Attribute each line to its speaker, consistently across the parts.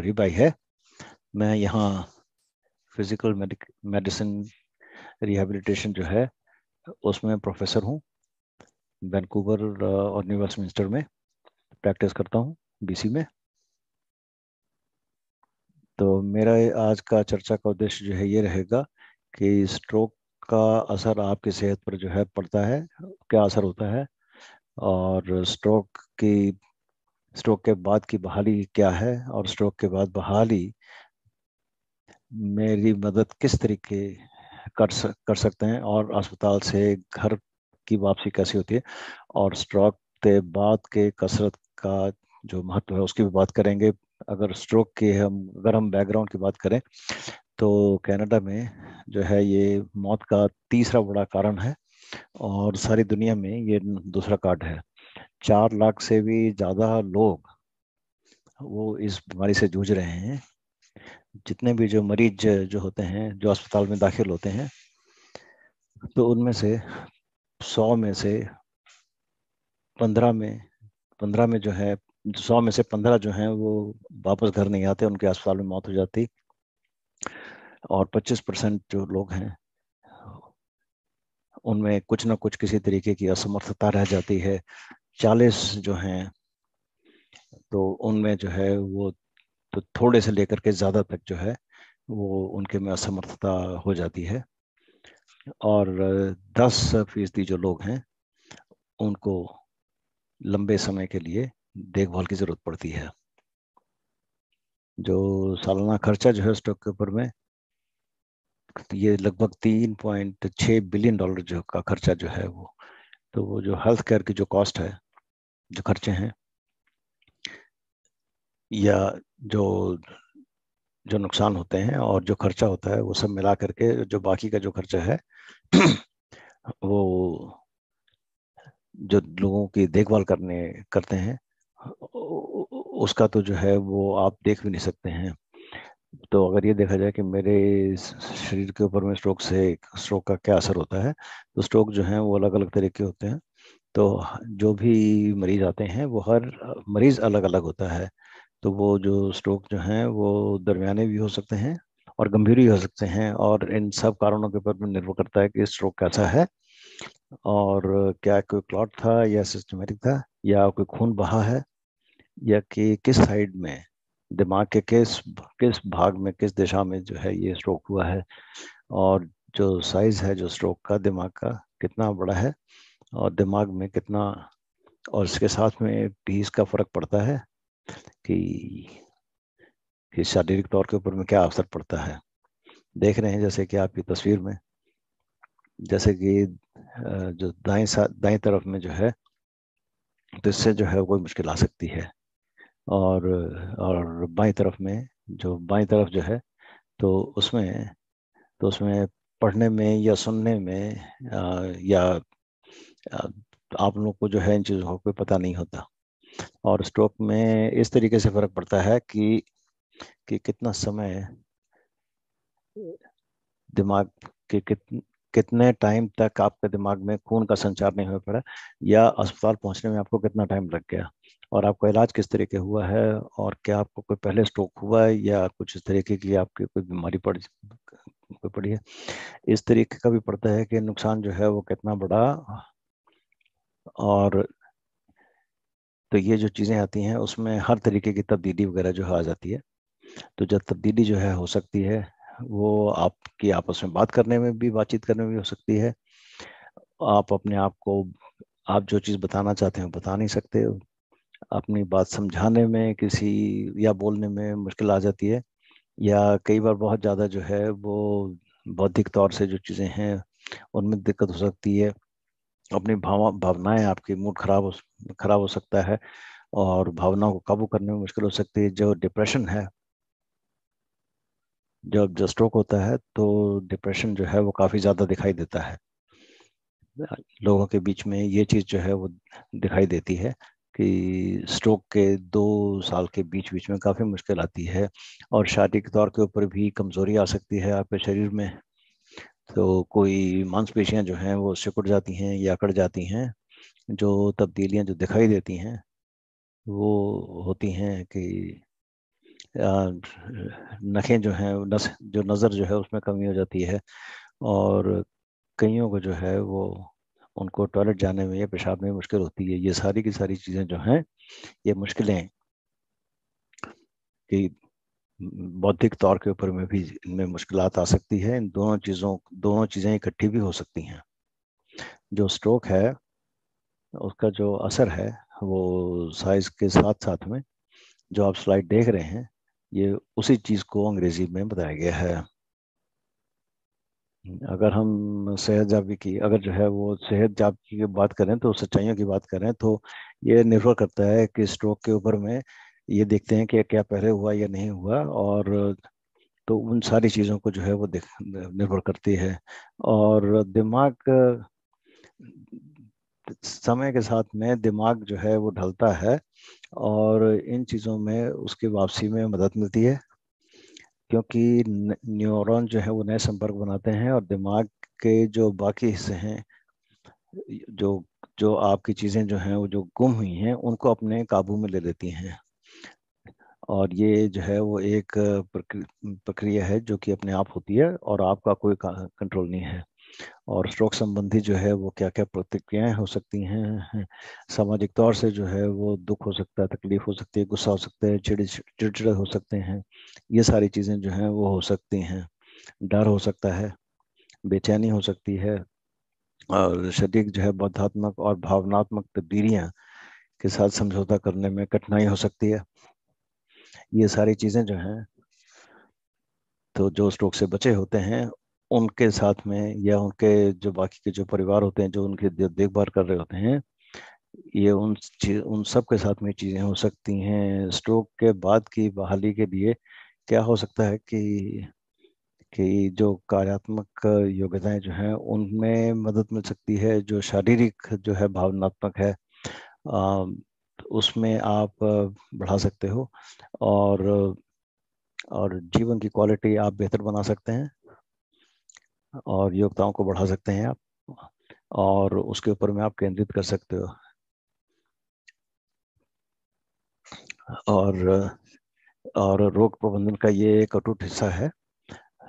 Speaker 1: रिबाई है। मैं यहाँ फिजिकल मेडिसिन रिहैबिलिटेशन जो है उसमें प्रोफेसर हूँ। वैंकूवर और न्यू वेस्टमिंस्टर में प्रैक्टिस करता हूँ, बीसी में। तो मेरा आज का चर्चा का उद्देश्य जो है ये रहेगा कि स्ट्रोक का असर आपकी सेहत पर जो है पड़ता है, क्या असर होता है, और स्ट्रोक के बाद की बहाली क्या है, और स्ट्रोक के बाद बहाली मेरी मदद किस तरीके कर सकते हैं, और अस्पताल से घर की वापसी कैसी होती है, और स्ट्रोक के बाद के कसरत का जो महत्व है उसकी भी बात करेंगे। अगर हम बैकग्राउंड की बात करें तो कनाडा में जो है ये मौत का तीसरा बड़ा कारण है, और सारी दुनिया में ये दूसरा कार्ड है। 4 लाख से भी ज्यादा लोग वो इस बीमारी से जूझ रहे हैं। जितने भी जो मरीज जो होते हैं, जो अस्पताल में दाखिल होते हैं, तो उनमें से 100 में से 15 में जो है, 100 में से 15 जो हैं वो वापस घर नहीं आते, उनके अस्पताल में मौत हो जाती। और 25% जो लोग हैं उनमें कुछ ना कुछ किसी तरीके की असमर्थता रह जाती है। 40 जो हैं तो उनमें जो है वो तो थोड़े से लेकर के ज्यादा तक जो है वो उनके में असमर्थता हो जाती है। और 10% जो लोग हैं उनको लंबे समय के लिए देखभाल की जरूरत पड़ती है। जो सालाना खर्चा जो है स्टॉक के ऊपर में, ये लगभग $3.6 बिलियन जो का खर्चा जो है वो, तो वो जो हेल्थ केयर की जो कॉस्ट है, जो खर्चे हैं, या जो जो नुकसान होते हैं और जो खर्चा होता है, वो सब मिला करके जो बाकी का जो खर्चा है वो जो लोगों की देखभाल करते हैं उसका तो जो है वो आप देख भी नहीं सकते हैं। तो अगर ये देखा जाए कि मेरे शरीर के ऊपर में स्ट्रोक का क्या असर होता है, तो स्ट्रोक जो है वो अलग अलग तरह के होते हैं। तो जो भी मरीज आते हैं वो हर मरीज अलग अलग होता है। तो वो जो स्ट्रोक जो हैं वो दरमियाने भी हो सकते हैं और गंभीर भी हो सकते हैं, और इन सब कारणों के ऊपर भी निर्भर करता है कि स्ट्रोक कैसा है, और क्या कोई क्लॉट था या सिस्टमेटिक था, या कोई खून बहा है, या कि किस साइड में, दिमाग के किस किस भाग में, किस दिशा में जो है ये स्ट्रोक हुआ है, और जो साइज है जो स्ट्रोक का, दिमाग का कितना बड़ा है, और दिमाग में कितना, और इसके साथ में भी इसका फर्क पड़ता है कि शारीरिक तौर के ऊपर में क्या असर पड़ता है। देख रहे हैं जैसे कि आपकी तस्वीर में, जैसे कि जो दाएं तरफ में जो है, तो इससे जो है कोई मुश्किल आ सकती है। और बाएं तरफ जो है, तो उसमें पढ़ने में या सुनने में या आप लोग को जो है इन चीज़ों का कोई पता नहीं होता। और स्ट्रोक में इस तरीके से फर्क पड़ता है कि कितना समय दिमाग के कितने टाइम तक आपके दिमाग में खून का संचार नहीं हो पड़ा, या अस्पताल पहुंचने में आपको कितना टाइम लग गया, और आपका इलाज किस तरीके हुआ है, और क्या आपको कोई पहले स्ट्रोक हुआ है या कुछ इस तरीके की आपकी कोई बीमारी पड़ी है। इस तरीके का भी पड़ता है कि नुकसान जो है वो कितना बड़ा। और तो ये जो चीज़ें आती हैं उसमें हर तरीके की तब्दीली वगैरह जो है आ जाती है। तो जब तब्दीली जो है हो सकती है, वो आपकी आपस में बातचीत करने में भी हो सकती है। आप अपने आप को, आप जो चीज़ बताना चाहते हैं बता नहीं सकते हो, अपनी बात समझाने में किसी या बोलने में मुश्किल आ जाती है, या कई बार बहुत ज़्यादा जो है वो बौद्धिक तौर से जो चीज़ें हैं उनमें दिक्कत हो सकती है। अपनी भावनाएं, आपकी मूड खराब हो सकता है, और भावनाओं को काबू करने में मुश्किल हो सकती है। जो डिप्रेशन है, जब जो स्ट्रोक होता है तो डिप्रेशन जो है वो काफ़ी ज़्यादा दिखाई देता है। लोगों के बीच में ये चीज़ जो है वो दिखाई देती है कि स्ट्रोक के 2 साल के बीच बीच में काफ़ी मुश्किल आती है, और शारीरिक तौर के ऊपर भी कमजोरी आ सकती है आपके शरीर में। तो कोई मांसपेशियां जो हैं वो सिकुड़ जाती हैं या अकड़ जाती हैं। जो तब्दीलियां जो दिखाई देती हैं वो होती हैं कि नखें जो हैं, जो नज़र जो है उसमें कमी हो जाती है, और कईयों को जो है वो उनको टॉयलेट जाने में या पेशाब में मुश्किल होती है। ये सारी की सारी चीज़ें जो हैं, ये मुश्किलें कि बौद्धिक तौर के ऊपर में भी इनमें मुश्किलात आ सकती है। इन दोनों चीज़ें इकट्ठी भी हो सकती हैं। जो स्ट्रोक है उसका जो असर है वो साइज के साथ साथ में, जो आप स्लाइड देख रहे हैं, ये उसी चीज़ को अंग्रेजी में बताया गया है। अगर हम सेहतयाबी की, अगर जो है वो सेहतयाबी की बात करें, तो सच्चाइयों की बात करें, तो ये निर्भर करता है कि स्ट्रोक के ऊपर में ये देखते हैं कि क्या पहले हुआ या नहीं हुआ, और तो उन सारी चीज़ों को जो है वो देख निर्भर करती है। और दिमाग, समय के साथ में दिमाग जो है वो ढलता है, और इन चीज़ों में उसकी वापसी में मदद मिलती है, क्योंकि न्यूरॉन जो है वो नए संपर्क बनाते हैं, और दिमाग के जो बाकी हिस्से हैं, जो जो आपकी चीज़ें जो हैं वो जो गुम हुई हैं, उनको अपने काबू में ले लेती हैं। और ये जो है वो एक प्रक्रिया है जो कि अपने आप होती है, और आपका कोई कंट्रोल नहीं है। और स्ट्रोक संबंधी जो है वो क्या क्या प्रतिक्रियाएं हो सकती हैं, सामाजिक तौर से जो है वो दुख हो सकता है, तकलीफ हो सकती है, गुस्सा हो सकता है, चिड़चिड़े हो सकते हैं, ये सारी चीज़ें जो हैं वो हो सकती हैं। डर हो सकता है, बेचैनी हो सकती है, और शरीर जो है बौद्धात्मक और भावनात्मक तब्दीलियां के साथ समझौता करने में कठिनाई हो सकती है। ये सारी चीज़ें जो हैं, तो जो स्ट्रोक से बचे होते हैं उनके साथ में, या उनके जो बाकी के जो परिवार होते हैं जो उनकी देखभाल कर रहे होते हैं, ये उन सब के साथ में चीज़ें हो सकती हैं। स्ट्रोक के बाद की बहाली के लिए क्या हो सकता है कि जो कार्यात्मक योग्यताएं जो हैं उनमें मदद मिल सकती है, जो शारीरिक जो है भावनात्मक है, उसमें आप बढ़ा सकते हो, और जीवन की क्वालिटी आप बेहतर बना सकते हैं, और योग्यताओं को बढ़ा सकते हैं आप, और उसके ऊपर में आप केंद्रित कर सकते हो। और रोग प्रबंधन का ये एक अटूट हिस्सा है,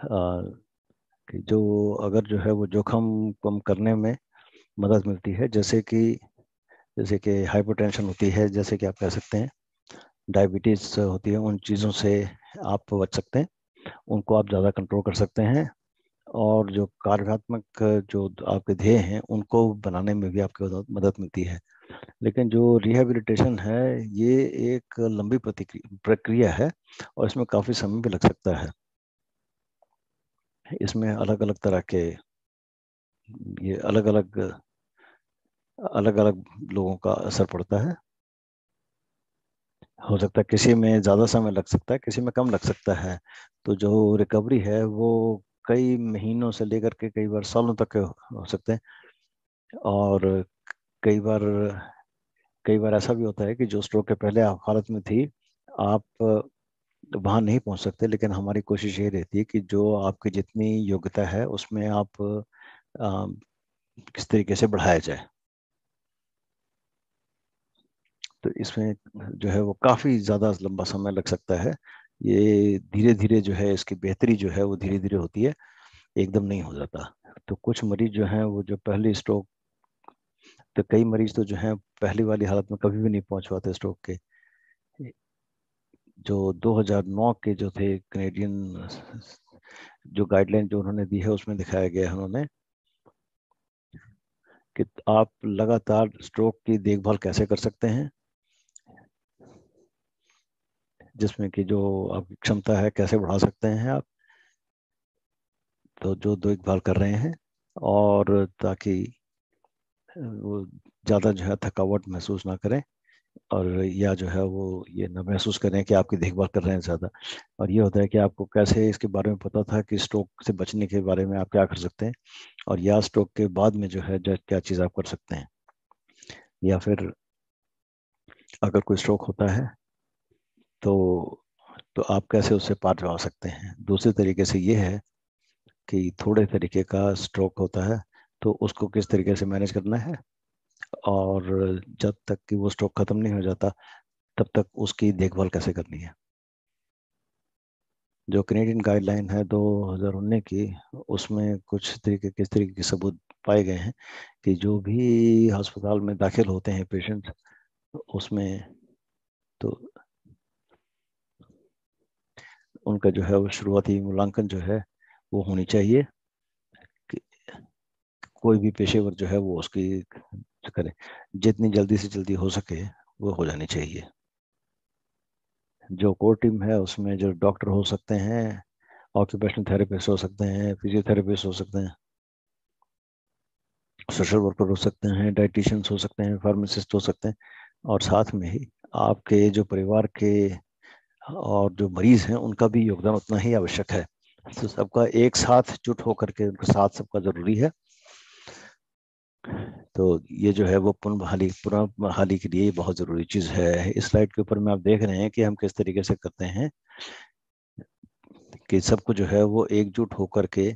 Speaker 1: कि जो अगर जो है वो जोखिम कम करने में मदद मिलती है, जैसे कि हाइपरटेंशन होती है, जैसे कि आप कह सकते हैं डायबिटीज होती है, उन चीज़ों से आप बच सकते हैं, उनको आप ज़्यादा कंट्रोल कर सकते हैं, और जो कार्यात्मक जो आपके ध्येय हैं उनको बनाने में भी आपकी मदद मिलती है। लेकिन जो रिहैबिलिटेशन है, ये एक लंबी प्रक्रिया है, और इसमें काफ़ी समय भी लग सकता है। इसमें अलग अलग तरह के, ये अलग अलग लोगों का असर पड़ता है। हो सकता है किसी में ज़्यादा समय लग सकता है, किसी में कम लग सकता है। तो जो रिकवरी है वो कई महीनों से लेकर के कई बार सालों तक के हो सकते हैं। और कई बार कई बार ऐसा भी होता है कि जो स्ट्रोक के पहले आप हालत में थी, आप वहाँ नहीं पहुँच सकते, लेकिन हमारी कोशिश ये रहती है कि जो आपकी जितनी योग्यता है उसमें आप किस तरीके से बढ़ाया जाए। तो इसमें जो है वो काफ़ी ज़्यादा लंबा समय लग सकता है। ये धीरे धीरे जो है इसकी बेहतरी जो है वो धीरे धीरे होती है, एकदम नहीं हो जाता। तो कुछ मरीज जो हैं वो जो पहली स्ट्रोक, तो कई मरीज तो जो हैं पहली वाली हालत में कभी भी नहीं पहुंच पाते स्ट्रोक के। जो 2009 के जो थे कनेडियन जो गाइडलाइन जो उन्होंने दी है, उसमें दिखाया गया है उन्होंने कि आप लगातार स्ट्रोक की देखभाल कैसे कर सकते हैं, जिसमें कि जो आपकी क्षमता है कैसे बढ़ा सकते हैं आप, तो जो देखभाल कर रहे हैं, और ताकि वो ज़्यादा जो है थकावट महसूस ना करें, और या जो है वो ये ना महसूस करें कि आपकी देखभाल कर रहे हैं ज़्यादा। और ये होता है कि आपको कैसे इसके बारे में पता था कि स्ट्रोक से बचने के बारे में आप क्या कर सकते हैं, और या स्ट्रोक के बाद में जो है जो क्या चीज़ आप कर सकते हैं, या फिर अगर कोई स्ट्रोक होता है तो आप कैसे उससे पार पा सकते हैं। दूसरे तरीके से ये है कि थोड़े तरीके का स्ट्रोक होता है, तो उसको किस तरीके से मैनेज करना है, और जब तक कि वो स्ट्रोक खत्म नहीं हो जाता तब तक उसकी देखभाल कैसे करनी है। जो कैनेडियन गाइडलाइन है 2019 की, उसमें कुछ तरीके किस तरीके के सबूत पाए गए हैं कि जो भी अस्पताल में दाखिल होते हैं पेशेंट, उसमें तो उनका जो है वो शुरुआती मूल्यांकन जो है वो होनी चाहिए कि कोई भी पेशेवर जो है वो उसकी करे, जितनी जल्दी से जल्दी हो सके वो हो जानी चाहिए। जो कोर टीम है उसमें जो डॉक्टर हो सकते हैं, ऑक्यूपेशनल थेरेपिस्ट हो सकते हैं, फिजियोथेरेपिस्ट हो सकते हैं, सोशल वर्कर हो सकते हैं, डाइटिशियंस हो सकते हैं, फार्मासिस्ट हो सकते हैं, और साथ में ही आपके जो परिवार के और जो मरीज हैं उनका भी योगदान उतना ही आवश्यक है। तो सबका एक साथ जुट होकर के उनका साथ सबका जरूरी है। तो ये जो है वो पुनः बहाली के लिए ये बहुत जरूरी चीज है। इस स्लाइड के ऊपर में आप देख रहे हैं कि हम किस तरीके से करते हैं कि सबको जो है वो एकजुट होकर के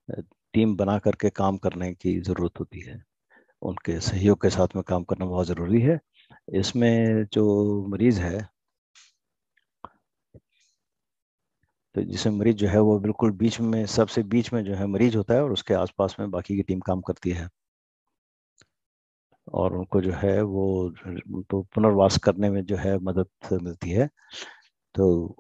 Speaker 1: टीम बना करके काम करने की जरूरत होती है। उनके सहयोग के साथ में काम करना बहुत जरूरी है। इसमें जो मरीज है, तो जिसमें मरीज जो है वो बिल्कुल बीच में, सबसे बीच में जो है मरीज होता है, और उसके आसपास में बाकी की टीम काम करती है, और उनको जो है वो तो पुनर्वास करने में जो है मदद मिलती है। तो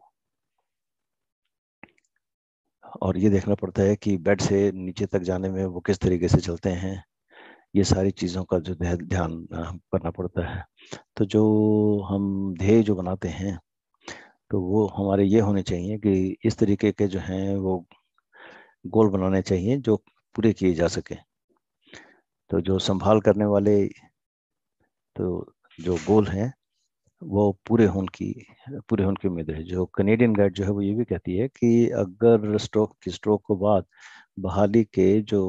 Speaker 1: और ये देखना पड़ता है कि बेड से नीचे तक जाने में वो किस तरीके से चलते हैं। ये सारी चीज़ों का जो ध्यान करना पड़ता है। तो जो हम ध्येय जो बनाते हैं, तो वो हमारे ये होने चाहिए कि इस तरीके के जो हैं वो गोल बनाने चाहिए जो पूरे किए जा सके। तो जो संभाल करने वाले, तो जो गोल हैं वो पूरे होने की उम्मीद है। जो कैनेडियन गाइड जो है वो ये भी कहती है कि अगर स्ट्रोक के बाद बहाली के जो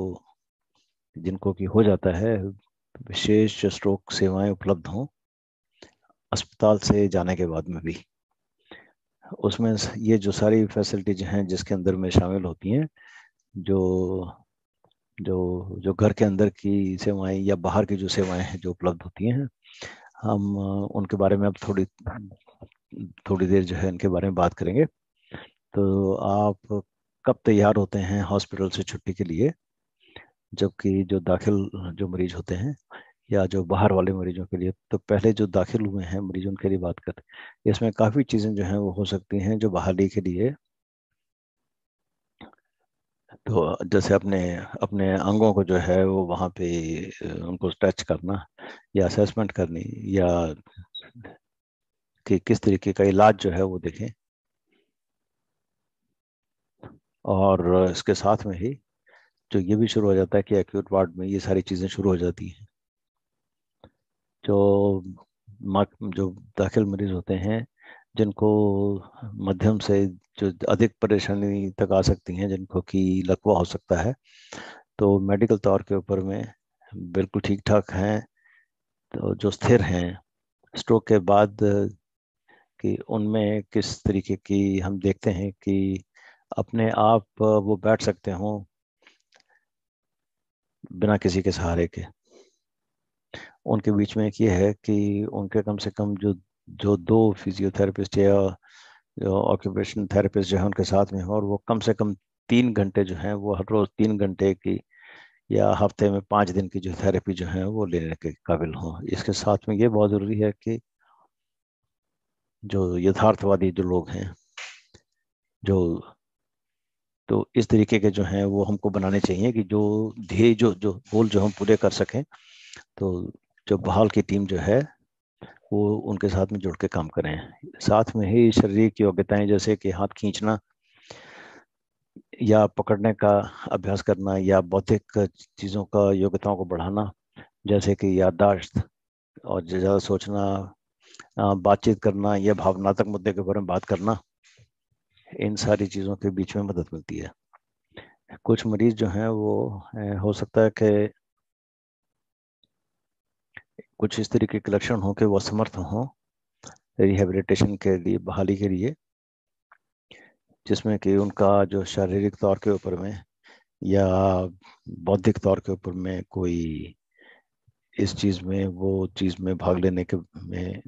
Speaker 1: जिनको की हो जाता है, विशेष स्ट्रोक सेवाएं उपलब्ध हों अस्पताल से जाने के बाद में भी। उसमें ये जो सारी फैसिलिटीज हैं जिसके अंदर में शामिल होती हैं, जो जो जो घर के अंदर की सेवाएं या बाहर की जो सेवाएं हैं जो उपलब्ध होती हैं, हम उनके बारे में अब थोड़ी थोड़ी देर जो है इनके बारे में बात करेंगे। तो आप कब तैयार होते हैं हॉस्पिटल से छुट्टी के लिए? जबकि जो दाखिल जो मरीज होते हैं या जो बाहर वाले मरीजों के लिए, तो पहले जो दाखिल हुए हैं मरीज उनके लिए बात करते हैं। इसमें काफ़ी चीज़ें जो हैं वो हो सकती हैं जो बहाली के लिए, तो जैसे अपने अपने अंगों को जो है वो वहाँ पे उनको टच करना, या असेसमेंट करनी, या कि किस तरीके का इलाज जो है वो देखें। और इसके साथ में ही जो ये भी शुरू हो जाता है कि एक्यूट वार्ड में ये सारी चीज़ें शुरू हो जाती हैं। जो जो दाखिल मरीज होते हैं जिनको मध्यम से जो अधिक परेशानी तक आ सकती हैं, जिनको कि लकवा हो सकता है, तो मेडिकल तौर के ऊपर में बिल्कुल ठीक ठाक हैं, तो जो स्थिर हैं स्ट्रोक के बाद, कि उनमें किस तरीके की हम देखते हैं कि अपने आप वो बैठ सकते हों बिना किसी के सहारे के। उनके बीच में एक ये है कि उनके कम से कम जो जो दो फिजियोथेरेपिस्ट या जो ऑक्यूपेशन थेरेपिस्ट जो है उनके साथ में हो, और वो कम से कम 3 घंटे जो है वो हर रोज 3 घंटे की या हफ्ते में 5 दिन की जो थेरेपी जो है वो लेने के काबिल हो। इसके साथ में ये बहुत जरूरी है कि जो यथार्थवादी जो लोग हैं, जो तो इस तरीके के जो हैं वो हमको बनाने चाहिए कि जो ध्येय जो जो गोल जो हम पूरे कर सकें। तो जो बहाल की टीम जो है वो उनके साथ में जुड़ के काम करें। साथ में ही शारीरिक योग्यताएं जैसे कि हाथ खींचना या पकड़ने का अभ्यास करना, या बौद्धिक चीज़ों का योग्यताओं को बढ़ाना, जैसे कि याददाश्त और ज़्यादा सोचना, बातचीत करना या भावनात्मक मुद्दे के बारे में बात करना, इन सारी चीज़ों के बीच में मदद मिलती है। कुछ मरीज जो हैं वो हो सकता है कि कुछ इस तरीके के लक्षण हो कि वो असमर्थ हों रिहेबिलिटेशन के लिए, बहाली के लिए, जिसमें कि उनका जो शारीरिक तौर के ऊपर में या बौद्धिक तौर के ऊपर में कोई इस चीज में वो चीज में भाग लेने के में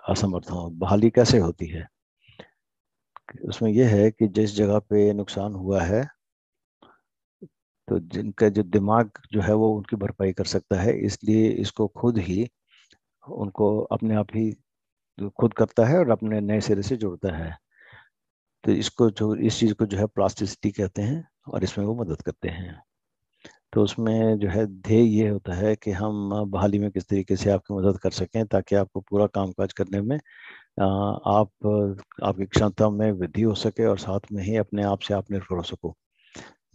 Speaker 1: असमर्थ हो। बहाली कैसे होती है? उसमें यह है कि जिस जगह पे नुकसान हुआ है तो जिनका जो दिमाग जो है वो उनकी भरपाई कर सकता है, इसलिए इसको खुद ही उनको अपने आप ही खुद करता है और अपने नए सिरे से जोड़ता है। तो इसको जो इस चीज को जो है प्लास्टिसिटी कहते हैं और इसमें वो मदद करते हैं। तो उसमें जो है ध्येय ये होता है कि हम बहाली में किस तरीके से आपकी मदद कर सकें ताकि आपको पूरा कामकाज करने में आप आपकी क्षमता में वृद्धि हो सके और साथ में ही अपने आप से आप निर्भर हो सको।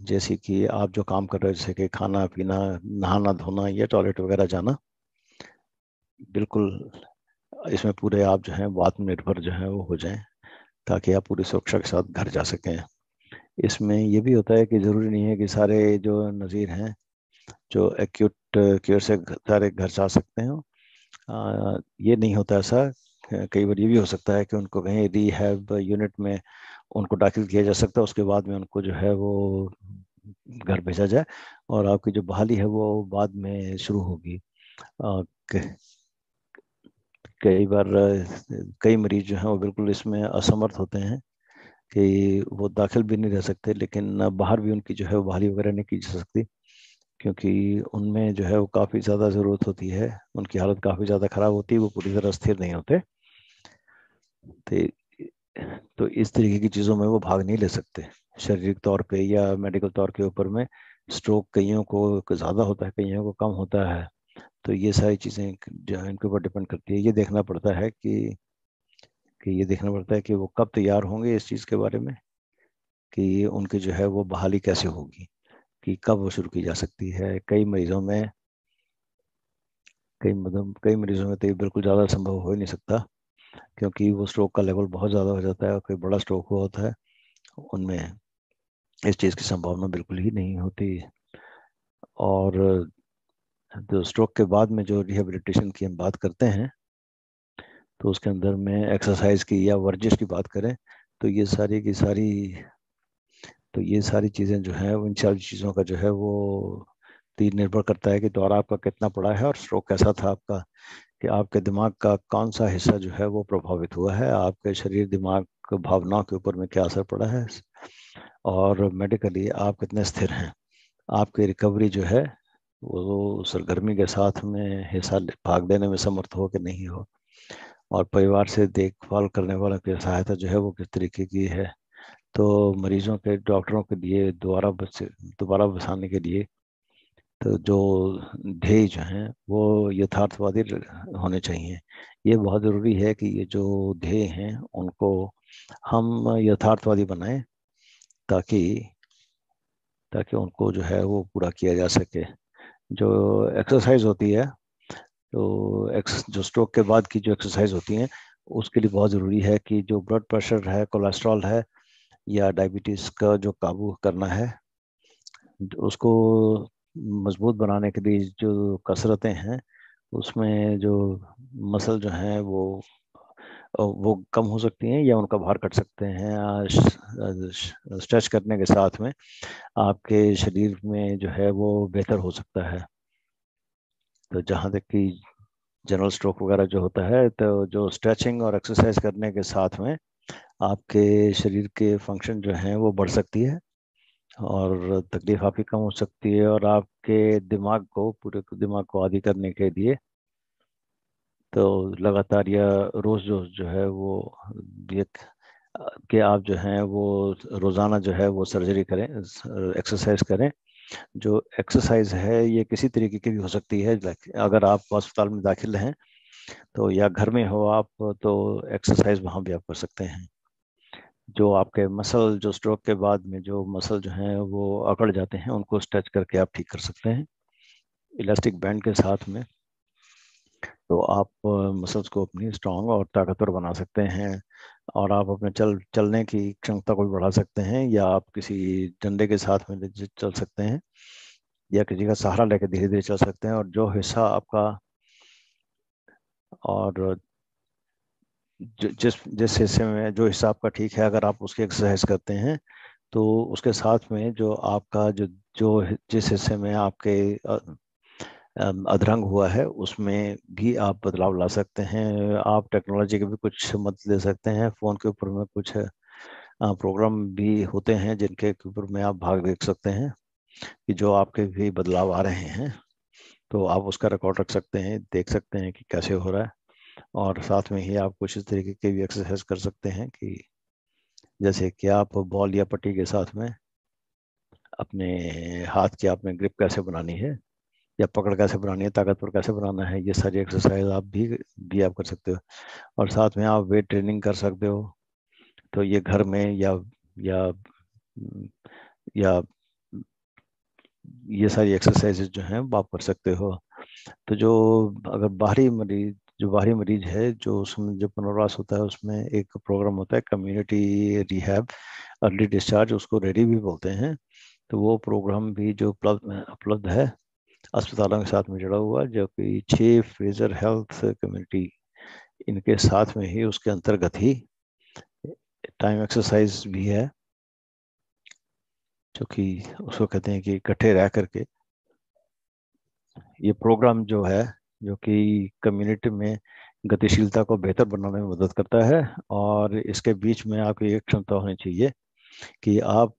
Speaker 1: जैसे कि आप जो काम कर रहे हो, जैसे कि खाना पीना, नहाना धोना या टॉयलेट वगैरह जाना, बिल्कुल इसमें पूरे आप जो है आत्मनिर्भर जो है वो हो जाएं ताकि आप पूरी सुरक्षा के साथ घर जा सकें। इसमें ये भी होता है कि ज़रूरी नहीं है कि सारे जो नज़ीर हैं जो एक्यूट केयर से सारे घर जा सकते हैं। ये नहीं होता ऐसा। कई बार ये भी हो सकता है कि उनको कहीं रिहैब यूनिट में उनको दाखिल किया जा सकता है, उसके बाद में उनको जो है वो घर भेजा जाए और आपकी जो बहाली है वो बाद में शुरू होगी। अ, क- कई बार कई मरीज जो हैं वो बिल्कुल इसमें असमर्थ होते हैं कि वो दाखिल भी नहीं रह सकते, लेकिन बाहर भी उनकी जो है वो बहाली वगैरह नहीं की जा सकती क्योंकि उनमें जो है वो काफ़ी ज़्यादा ज़रूरत होती है, उनकी हालत काफ़ी ज़्यादा ख़राब होती है, वो पूरी तरह स्थिर नहीं होते। तो तो इस तरीके की चीज़ों में वो भाग नहीं ले सकते शारीरिक तौर पे या मेडिकल तौर के ऊपर में। स्ट्रोक कईयों को ज़्यादा होता है, कईयों को कम होता है। तो ये सारी चीज़ें जो है इनके ऊपर डिपेंड करती है। ये देखना पड़ता है कि वो कब तैयार होंगे इस चीज़ के बारे में, कि उनकी जो है वो बहाली कैसे होगी, कि कब वो शुरू की जा सकती है। कई मरीजों में तो ये बिल्कुल ज़्यादा संभव हो ही नहीं सकता क्योंकि वो स्ट्रोक का लेवल बहुत ज़्यादा हो जाता है और कोई बड़ा स्ट्रोक हुआ होता है, उनमें इस चीज़ की संभावना बिल्कुल ही नहीं होती। और जो स्ट्रोक के बाद में जो रिहेबिलिटेशन की हम बात करते हैं तो उसके अंदर में एक्सरसाइज की या वर्जिश की बात करें तो ये सारी चीज़ें जो है इन सारी चीज़ों का जो है वो तीन निर्भर करता है कि दौरा आपका कितना पड़ा है और स्ट्रोक कैसा था आपका, कि आपके दिमाग का कौन सा हिस्सा जो है वो प्रभावित हुआ है, आपके शरीर दिमाग भावनाओं के ऊपर में क्या असर पड़ा है, और मेडिकली आप कितने स्थिर हैं। आपकी रिकवरी जो है वो सरगर्मी के साथ में हिस्सा भाग लेने में समर्थ हो कि नहीं हो, और परिवार से देखभाल करने वालों की सहायता जो है वो किस तरीके की है। तो मरीजों के डॉक्टरों के लिए दोबारा बसाने के लिए तो जो ध्येय जो हैं वो यथार्थवादी होने चाहिए। ये बहुत ज़रूरी है कि ये जो ध्येय हैं उनको हम यथार्थवादी बनाएं ताकि ताकि उनको जो है वो पूरा किया जा सके। जो एक्सरसाइज होती है, जो स्ट्रोक के बाद की जो एक्सरसाइज होती हैं उसके लिए बहुत ज़रूरी है कि जो ब्लड प्रेशर है, कोलेस्ट्रॉल है या डायबिटीज़ का जो काबू करना है, उसको मजबूत बनाने के लिए जो कसरतें हैं उसमें जो मसल जो हैं वो कम हो सकती हैं या उनका भार कट सकते हैं। स्ट्रेच करने के साथ में आपके शरीर में जो है वो बेहतर हो सकता है। तो जहाँ तक कि जनरल स्ट्रोक वगैरह जो होता है तो जो स्ट्रेचिंग और एक्सरसाइज करने के साथ में आपके शरीर के फंक्शन जो हैं वो बढ़ सकती है और तकलीफ आपकी कम हो सकती है, और आपके पूरे दिमाग को आदी करने के लिए तो लगातार या रोज रोज जो है वो ये कि आप जो हैं वो रोजाना जो है वो सर्जरी करें, एक्सरसाइज करें। जो एक्सरसाइज है ये किसी तरीके की भी हो सकती है, अगर आप अस्पताल में दाखिल हैं तो या घर में हो आप तो एक्सरसाइज वहाँ भी आप कर सकते हैं। जो आपके मसल जो स्ट्रोक के बाद में जो मसल जो हैं वो अकड़ जाते हैं उनको स्ट्रेच करके आप ठीक कर सकते हैं इलास्टिक बैंड के साथ में। तो आप मसल्स को अपनी स्ट्रांग और ताकतवर बना सकते हैं और आप अपने चलने की क्षमता को भी बढ़ा सकते हैं, या आप किसी डंडे के साथ में चल सकते हैं या किसी का सहारा लेकर धीरे धीरे चल सकते हैं। और जो हिस्सा आपका और जिस जिस हिस्से में जो हिस्सा आपका ठीक है अगर आप उसकी एक्सरसाइज करते हैं तो उसके साथ में जो आपका जो जो जिस हिस्से में आपके अधरंग हुआ है उसमें भी आप बदलाव ला सकते हैं। आप टेक्नोलॉजी की भी कुछ मदद ले सकते हैं, फ़ोन के ऊपर में कुछ प्रोग्राम भी होते हैं जिनके ऊपर में आप भाग देख सकते हैं कि जो आपके भी बदलाव आ रहे हैं, तो आप उसका रिकॉर्ड रख सकते हैं, देख सकते हैं कि कैसे हो रहा है। और साथ में ही आप कुछ इस तरीके की भी एक्सरसाइज कर सकते हैं कि जैसे कि आप बॉल या पट्टी के साथ में अपने हाथ की आपने ग्रिप कैसे बनानी है, या पकड़ कैसे बनानी है, ताकतवर कैसे बनाना है, ये सारी एक्सरसाइज आप भी आप कर सकते हो। और साथ में आप वेट ट्रेनिंग कर सकते हो। तो ये घर में या या ये सारी एक्सरसाइजेज जो हैं वो आप कर सकते हो। तो अगर बाहरी मरीज है, जो उसमें जो पुनर्वास होता है, उसमें एक प्रोग्राम होता है कम्युनिटी रिहैब अर्ली डिस्चार्ज, उसको रेडी भी बोलते हैं। तो वो प्रोग्राम भी जो उपलब्ध उपलब्ध है अस्पतालों के साथ में जुड़ा हुआ, जो कि 6 फ्रेजर हेल्थ कम्युनिटी, इनके साथ में ही उसके अंतर्गत ही टाइम एक्सरसाइज भी है, जो कि उसको कहते हैं कि इकट्ठे रह करके ये प्रोग्राम जो है, जो कि कम्युनिटी में गतिशीलता को बेहतर बनाने में मदद करता है। और इसके बीच में आपकी एक क्षमता होनी चाहिए कि आप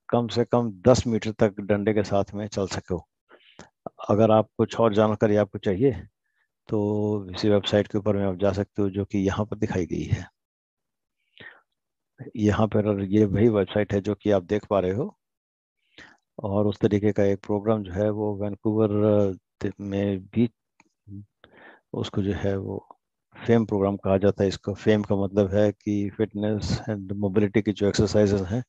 Speaker 1: कम से कम 10 मीटर तक डंडे के साथ में चल सको। अगर आप कुछ और जानकारी आपको चाहिए तो इसी वेबसाइट के ऊपर में आप जा सकते हो, जो कि यहाँ पर दिखाई गई है। यहाँ पर ये वही वेबसाइट है जो कि आप देख पा रहे हो। और उस तरीके का एक प्रोग्राम जो है वो वैंकूवर में भी, उसको जो है वो फेम प्रोग्राम कहा जाता है। इसका फेम का मतलब है कि फिटनेस एंड मोबिलिटी की जो एक्सरसाइजेज हैं,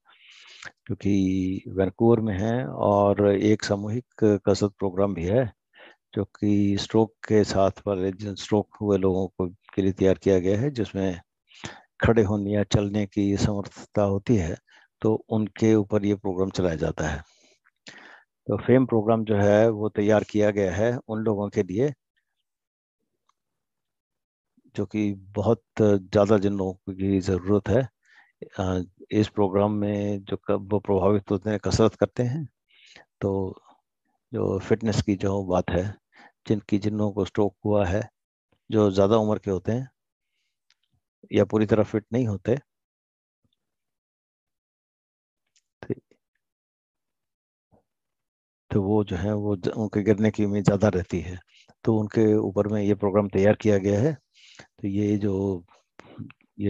Speaker 1: क्योंकि वैंकूवर में है। और एक सामूहिक कसरत प्रोग्राम भी है, जो कि स्ट्रोक के साथ वाले, जिन स्ट्रोक हुए लोगों को के लिए तैयार किया गया है, जिसमें खड़े होने या चलने की समर्थता होती है, तो उनके ऊपर ये प्रोग्राम चलाया जाता है। तो फेम प्रोग्राम जो है वो तैयार किया गया है उन लोगों के लिए जो कि बहुत ज़्यादा, जिन लोगों की ज़रूरत है। अ, इस प्रोग्राम में जो वो प्रभावित होते हैं, कसरत करते हैं। तो जो फिटनेस की जो बात है, जिन लोगों को स्ट्रोक हुआ है, जो ज़्यादा उम्र के होते हैं या पूरी तरह फिट नहीं होते, तो तो वो जो है वो उनके गिरने की उम्मीद ज़्यादा रहती है। तो उनके ऊपर में ये प्रोग्राम तैयार किया गया है। तो ये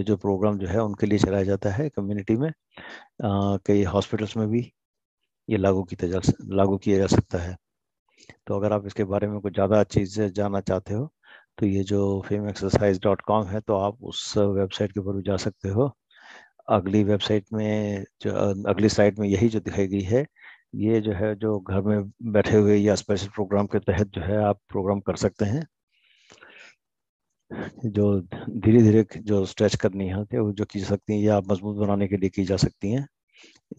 Speaker 1: जो प्रोग्राम जो है उनके लिए चलाया जाता है कम्युनिटी में। कई हॉस्पिटल्स में भी ये लागू किया जा सकता है। तो अगर आप इसके बारे में कुछ ज़्यादा अच्छी से जानना चाहते हो, तो ये जो fameexercise.com है, तो आप उस वेबसाइट के ऊपर भी जा सकते हो। अगली वेबसाइट में जो अगली स्लाइड में यही जो दिखाई गई है, ये जो है जो घर में बैठे हुए या स्पेशल प्रोग्राम के तहत जो है आप प्रोग्राम कर सकते हैं। जो धीरे धीरे जो स्ट्रेच करनी है वो जो की सकती हैं, या आप मजबूत बनाने के लिए की जा सकती हैं,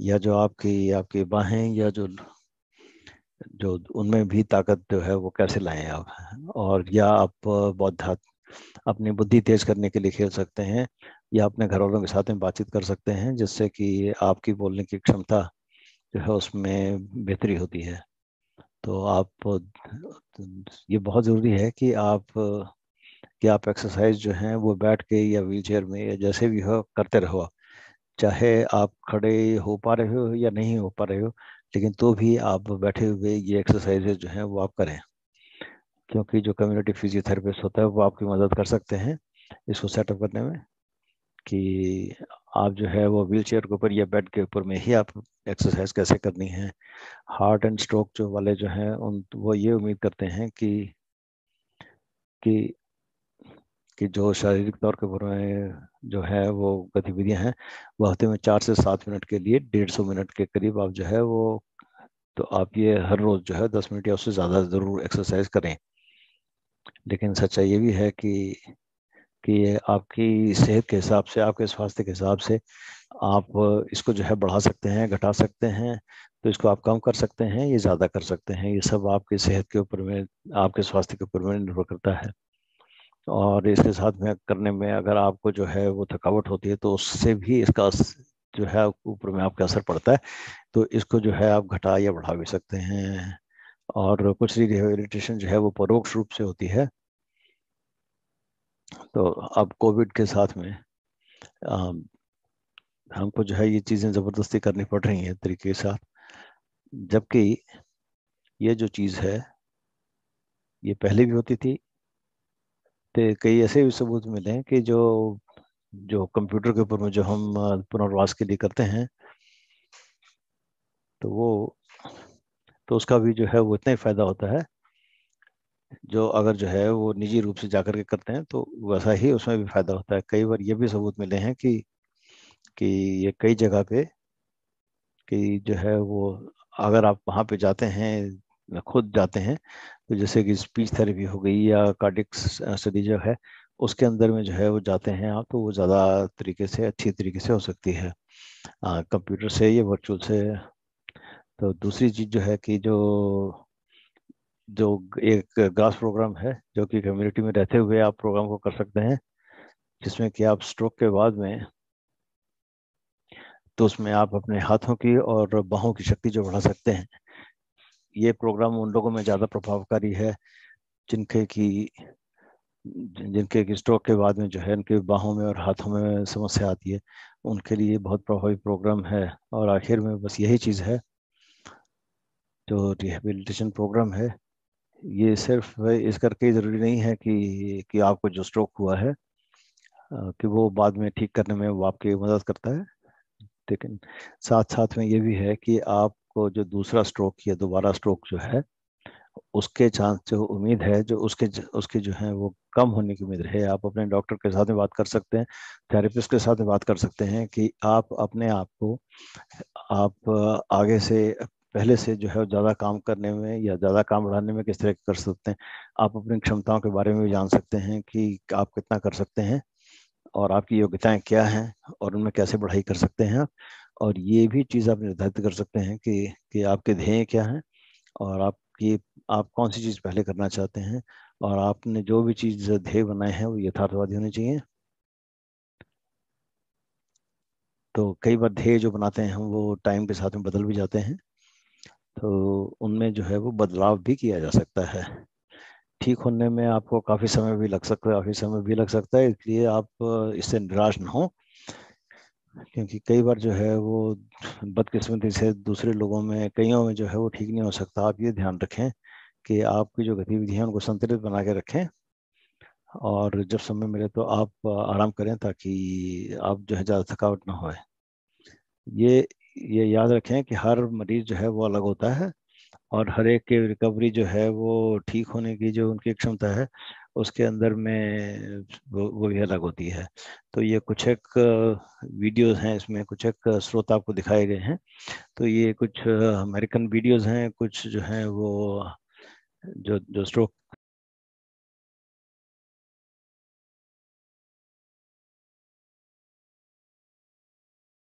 Speaker 1: या जो आपकी आपकी बाहें या जो जो उनमें भी ताकत जो है वो कैसे लाएं आप। और या आप बौद्धात अपनी बुद्धि तेज करने के लिए खेल सकते हैं, या अपने घर वालों के साथ में बातचीत कर सकते हैं, जिससे कि आपकी बोलने की क्षमता जो है उसमें बेहतरी होती है। तो ये बहुत ज़रूरी है कि आप एक्सरसाइज जो है वो बैठ के या व्हील चेयर में या जैसे भी हो करते रहो। चाहे आप खड़े हो पा रहे हो या नहीं हो पा रहे हो, लेकिन तो भी आप बैठे हुए ये एक्सरसाइजेज जो हैं वो आप करें। क्योंकि जो कम्युनिटी फिजियोथेरेपिस्ट होता है वो आपकी मदद कर सकते हैं इसको सेटअप करने में, कि आप जो है वो व्हील चेयर के ऊपर या बेड के ऊपर में ही आप एक्सरसाइज कैसे करनी है। हार्ट एंड स्ट्रोक जो वाले जो हैं उन वो ये उम्मीद करते हैं कि कि जो शारीरिक तौर के ऊपर में जो है वो गतिविधियां हैं, वो हफ्ते में 4 से 7 मिनट के लिए 150 मिनट के करीब आप जो है वो, तो आप ये हर रोज जो है 10 मिनट या उससे ज़्यादा ज़रूर एक्सरसाइज करें। लेकिन सच्चाई ये भी है कि ये आपकी सेहत के हिसाब से, आपके स्वास्थ्य के हिसाब से आप इसको जो है बढ़ा सकते हैं, घटा सकते हैं। तो इसको आप कम कर सकते हैं, ये ज़्यादा कर सकते हैं। ये सब आपकी सेहत के ऊपर में, आपके स्वास्थ्य के ऊपर में निर्भर करता है। और इसके साथ में करने में अगर आपको जो है वो थकावट होती है, तो उससे भी इसका जो है ऊपर में आपका असर पड़ता है। तो इसको जो है आप घटा या बढ़ा भी सकते हैं। और कुछ रिहेबिलिटेशन जो है वो परोक्ष रूप से होती है। तो अब कोविड के साथ में हमको जो है ये चीज़ें ज़बरदस्ती करनी पड़ रही हैं तरीके के साथ, जबकि ये जो चीज़ है ये पहले भी होती थी। तो कई ऐसे भी सबूत मिले हैं कि जो जो कंप्यूटर के ऊपर में जो हम पुनर्वास के लिए करते हैं, तो वो तो उसका भी जो है वो इतना ही फायदा होता है जो अगर जो है वो निजी रूप से जाकर के करते हैं, तो वैसा ही उसमें भी फायदा होता है। कई बार ये भी सबूत मिले हैं कि ये कई जगह पे कि जो है वो अगर आप वहाँ पे जाते हैं, खुद जाते हैं, तो जैसे कि स्पीच थेरेपी हो गई या कार्डियक स्टडी जो है, उसके अंदर में जो है वो जाते हैं आप, तो वो ज़्यादा तरीके से, अच्छी तरीके से हो सकती है कंप्यूटर से या वर्चुअल से। तो दूसरी चीज़ जो है कि जो जो एक ग्रास प्रोग्राम है जो कि कम्युनिटी में रहते हुए आप प्रोग्राम को कर सकते हैं, जिसमें कि आप स्ट्रोक के बाद में, तो उसमें आप अपने हाथों की और बाहों की शक्ति जो बढ़ा सकते हैं। ये प्रोग्राम उन लोगों में ज़्यादा प्रभावकारी है जिनके की जिनके की स्ट्रोक के बाद में जो है उनके बाहों में और हाथों में समस्या आती है, उनके लिए बहुत प्रभावी प्रोग्राम है। और आखिर में बस यही चीज़ है, जो रिहेबिलिटेशन प्रोग्राम है, ये सिर्फ इस करके ज़रूरी नहीं है कि आपको जो स्ट्रोक हुआ है कि वो बाद में ठीक करने में वो आपकी मदद करता है, लेकिन साथ साथ में ये भी है कि आपको जो दूसरा स्ट्रोक या दोबारा स्ट्रोक जो है, उसके चांस, जो उम्मीद है, जो उसके जो है वो कम होने की उम्मीद है। आप अपने डॉक्टर के साथ में बात कर सकते हैं, थेरेपिस्ट के साथ में बात कर सकते हैं कि आप अपने आप को, आप आगे से, पहले से जो है ज़्यादा काम करने में या ज़्यादा काम बढ़ाने में किस तरह कर सकते हैं। आप अपनी क्षमताओं के बारे में भी जान सकते हैं कि आप कितना कर सकते हैं और आपकी योग्यताएं क्या हैं और उनमें कैसे बढ़ाई कर सकते हैं आप। और ये भी चीज़ आप निर्धारित कर सकते हैं कि आपके ध्येय क्या हैं और आप कौन सी चीज़ पहले करना चाहते हैं, और आपने जो भी चीज़ ध्येय बनाए हैं वो यथार्थवादी होने चाहिए। तो कई बार ध्येय जो बनाते हैं हम वो टाइम के साथ में बदल भी जाते हैं, तो उनमें जो है वो बदलाव भी किया जा सकता है। ठीक होने में आपको काफ़ी समय भी लग सकता है, काफ़ी समय भी लग सकता है, इसलिए आप इससे निराश ना हो, क्योंकि कई बार जो है वो बदकिस्मती से दूसरे लोगों में, कईयों में जो है वो ठीक नहीं हो सकता। आप ये ध्यान रखें कि आपकी जो गतिविधियां हैं उनको संतुलित बना के रखें, और जब समय मिले तो आप आराम करें, ताकि आप जो है ज़्यादा थकावट ना होए। ये ये याद रखें कि हर मरीज जो है वो अलग होता है, और हर एक की रिकवरी जो है वो ठीक होने की जो उनकी क्षमता है उसके अंदर में वो भी अलग होती है। तो ये कुछ एक वीडियोस हैं, इसमें कुछ एक स्रोत आपको दिखाए गए हैं। तो ये कुछ अमेरिकन वीडियोस हैं, कुछ जो हैं वो जो जो स्ट्रोक